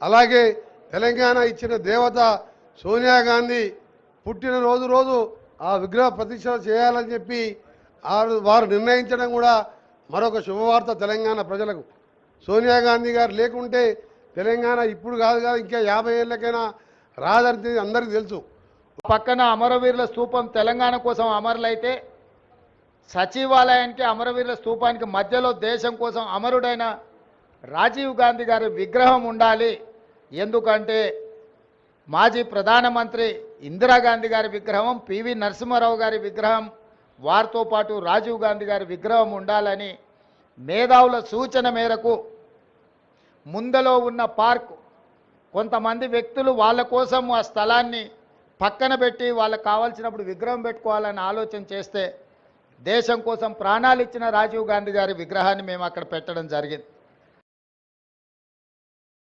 అలాగే తెలంగాణ ఇచ్చిన దేవత సోనియా గాంధీ పుట్టిన రోజు ఆ విగ్రహ ప్రతిష్ఠ చేయాలని చెప్పి వారు నిర్ణయించడం కూడా మరొక శుభవార్త తెలంగాణ ప్రజలకు. సోనియా గాంధీ గారు లేకుంటే తెలంగాణ ఇప్పుడు కాదు ఇంకా 50 ఏళ్ళకైనా రాదని అందరికీ తెలుసు. పక్కన అమరవీరుల స్తూపం తెలంగాణ కోసం అమరులైతే సచివాలయానికి అమరవీరుల స్తూపానికి మధ్యలో దేశం కోసం అమరుడైన రాజీవ్ గాంధీ గారి విగ్రహం ఉండాలి. ఎందుకంటే మాజీ ప్రధానమంత్రి ఇందిరాగాంధీ గారి విగ్రహం, పివి నరసింహారావు గారి విగ్రహం, వారితో పాటు రాజీవ్ గాంధీ గారి విగ్రహం ఉండాలని మేధావుల సూచన మేరకు ముందలో ఉన్న పార్క్ కొంతమంది వ్యక్తులు వాళ్ళ కోసం ఆ స్థలాన్ని పక్కన పెట్టి వాళ్ళకు కావాల్సినప్పుడు విగ్రహం పెట్టుకోవాలని ఆలోచన చేస్తే దేశం కోసం ప్రాణాలు ఇచ్చిన రాజీవ్ గాంధీ గారి విగ్రహాన్ని మేము అక్కడ పెట్టడం జరిగింది.